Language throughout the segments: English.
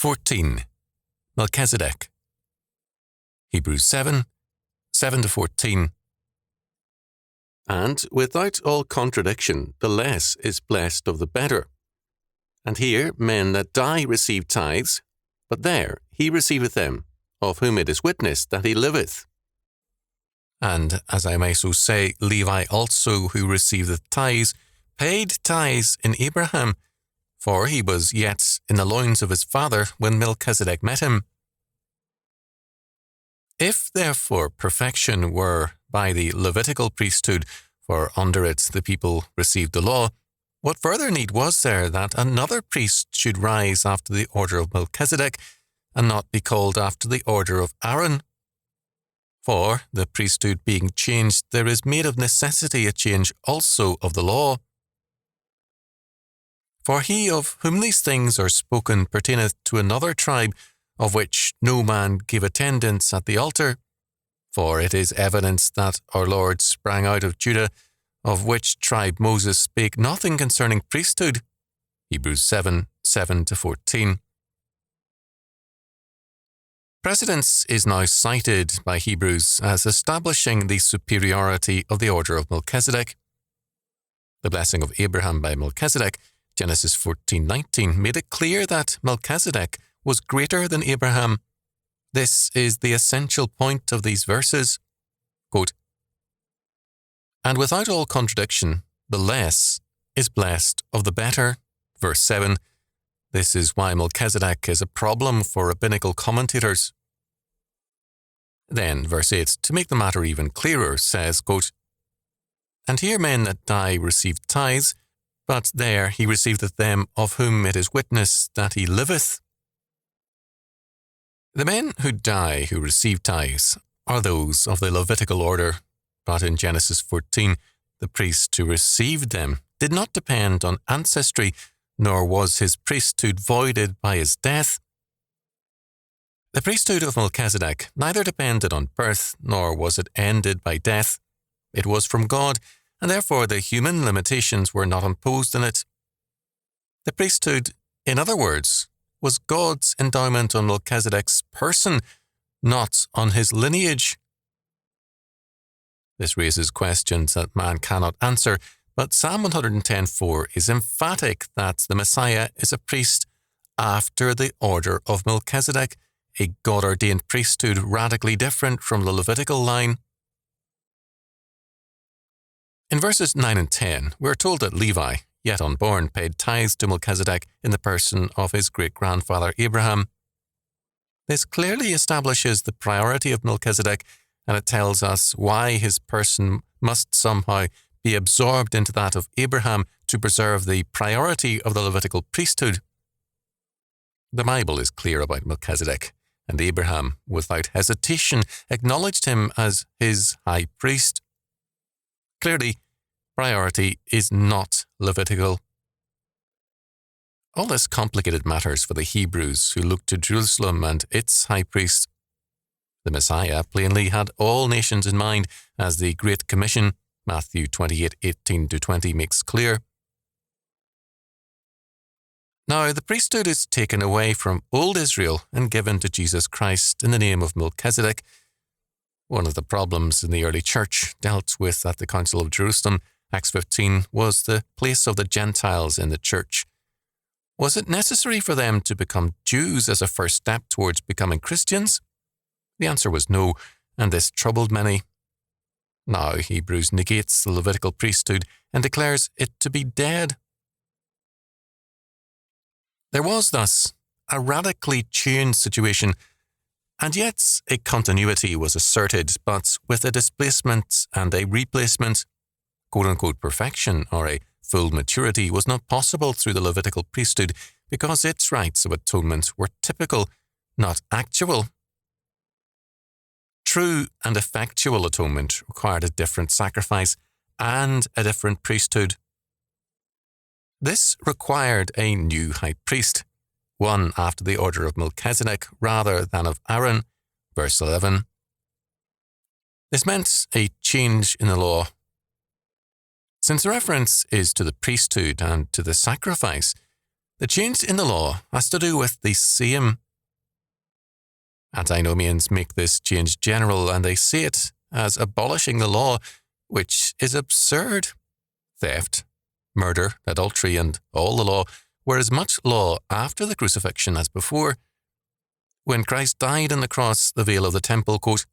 14. Melchizedek. Hebrews 7, 7-14. And without all contradiction, the less is blessed of the better. And here men that die receive tithes, but there he receiveth them, of whom it is witnessed that he liveth. And, as I may so say, Levi also, who receiveth tithes, paid tithes in Abraham, for he was yet in the loins of his father when Melchizedek met him. If, therefore, perfection were by the Levitical priesthood, for under it the people received the law, what further need was there that another priest should rise after the order of Melchizedek, and not be called after the order of Aaron? For, the priesthood being changed, there is made of necessity a change also of the law. For he of whom these things are spoken pertaineth to another tribe, of which no man gave attendance at the altar. For it is evidence that our Lord sprang out of Judah, of which tribe Moses spake nothing concerning priesthood. Hebrews 7, 7-14. Precedence is now cited by Hebrews as establishing the superiority of the order of Melchizedek. The blessing of Abraham by Melchizedek, Genesis 14:19, made it clear that Melchizedek was greater than Abraham. This is the essential point of these verses. Quote, and without all contradiction, the less is blessed of the better. Verse 7. This is why Melchizedek is a problem for rabbinical commentators. Then, verse 8, to make the matter even clearer, says, quote, and here men that die receive tithes, but there he receiveth them of whom it is witnessed that he liveth. The men who die who receive tithes are those of the Levitical order, but in Genesis 14, the priest who received them did not depend on ancestry, nor was his priesthood voided by his death. The priesthood of Melchizedek neither depended on birth, nor was it ended by death. It was from God, and therefore the human limitations were not imposed in it. The priesthood, in other words, was God's endowment on Melchizedek's person, not on his lineage. This raises questions that man cannot answer, but Psalm 110:4 is emphatic that the Messiah is a priest after the order of Melchizedek, a God-ordained priesthood radically different from the Levitical line. In verses 9 and 10, we are told that Levi, yet unborn, paid tithes to Melchizedek in the person of his great-grandfather Abraham. This clearly establishes the priority of Melchizedek, and it tells us why his person must somehow be absorbed into that of Abraham to preserve the priority of the Levitical priesthood. The Bible is clear about Melchizedek, and Abraham, without hesitation, acknowledged him as his high priest. Clearly, priority is not Levitical. All this complicated matters for the Hebrews who looked to Jerusalem and its high priest. The Messiah plainly had all nations in mind, as the Great Commission, Matthew 28:18-20, makes clear. Now, the priesthood is taken away from old Israel and given to Jesus Christ in the name of Melchizedek. One of the problems in the early church dealt with at the Council of Jerusalem, Acts 15, was the place of the Gentiles in the church. Was it necessary for them to become Jews as a first step towards becoming Christians? The answer was no, and this troubled many. Now Hebrews negates the Levitical priesthood and declares it to be dead. There was thus a radically changed situation, and yet a continuity was asserted, but with a displacement and a replacement. Quote-unquote perfection, or a full maturity, was not possible through the Levitical priesthood because its rites of atonement were typical, not actual. True and effectual atonement required a different sacrifice and a different priesthood. This required a new high priest, one after the order of Melchizedek rather than of Aaron, verse 11. This meant a change in the law. Since the reference is to the priesthood and to the sacrifice, The change in the law has to do with the same. Antinomians make this change general, and they see it as abolishing the law, which is absurd. Theft, murder, adultery, and all the law were as much law after the crucifixion as before. When Christ died on the cross, the veil of the temple, quote,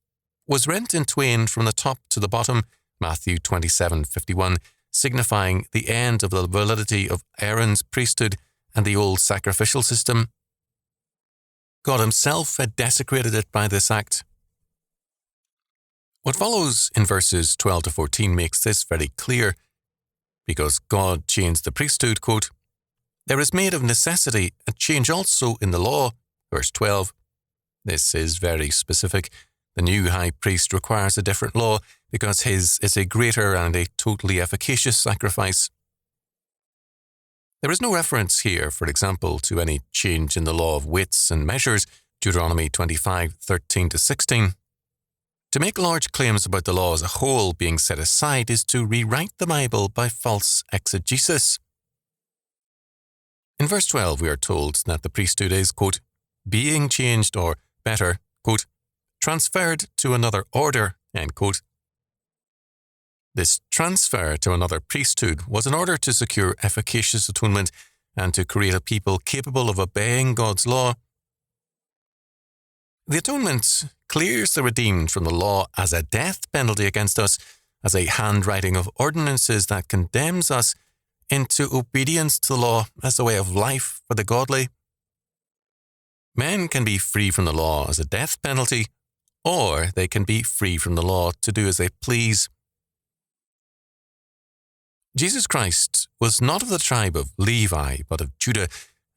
was rent in twain from the top to the bottom, Matthew 27:51, signifying the end of the validity of Aaron's priesthood and the old sacrificial system. God himself had desecrated it by this act. What follows in verses 12 to 14 makes this very clear. Because God changed the priesthood, quote, there is made of necessity a change also in the law, verse 12. This is very specific. The new high priest requires a different law because his is a greater and a totally efficacious sacrifice. There is no reference here, for example, to any change in the law of weights and measures, Deuteronomy 25:13 to 16. To make large claims about the law as a whole being set aside is to rewrite the Bible by false exegesis. In verse 12, we are told that the priesthood is, quote, being changed, or better, quote, transferred to another order, end quote. This transfer to another priesthood was in order to secure efficacious atonement and to create a people capable of obeying God's law. The atonement clears the redeemed from the law as a death penalty against us, as a handwriting of ordinances that condemns us into obedience to the law as the way of life for the godly. Men can be free from the law as a death penalty, or they can be free from the law to do as they please. Jesus Christ was not of the tribe of Levi, but of Judah,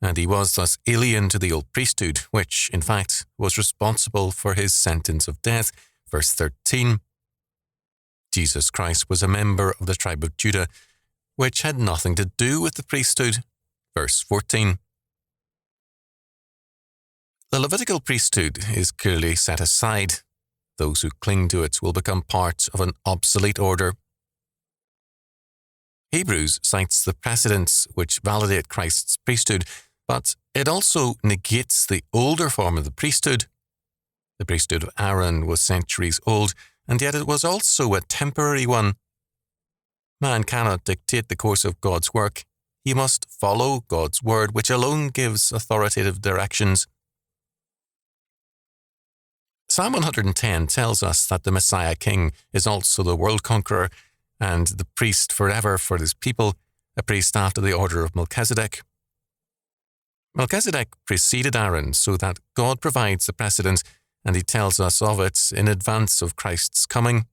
and he was thus alien to the old priesthood, which, in fact, was responsible for his sentence of death. Verse 13. Jesus Christ was a member of the tribe of Judah, which had nothing to do with the priesthood. Verse 14. The Levitical priesthood is clearly set aside. Those who cling to it will become part of an obsolete order. Hebrews cites the precedents which validate Christ's priesthood, but it also negates the older form of the priesthood. The priesthood of Aaron was centuries old, and yet it was also a temporary one. Man cannot dictate the course of God's work. He must follow God's word, which alone gives authoritative directions. Psalm 110 tells us that the Messiah King is also the world conqueror and the priest forever for his people, a priest after the order of Melchizedek. Melchizedek preceded Aaron so that God provides the precedent, and he tells us of it in advance of Christ's coming.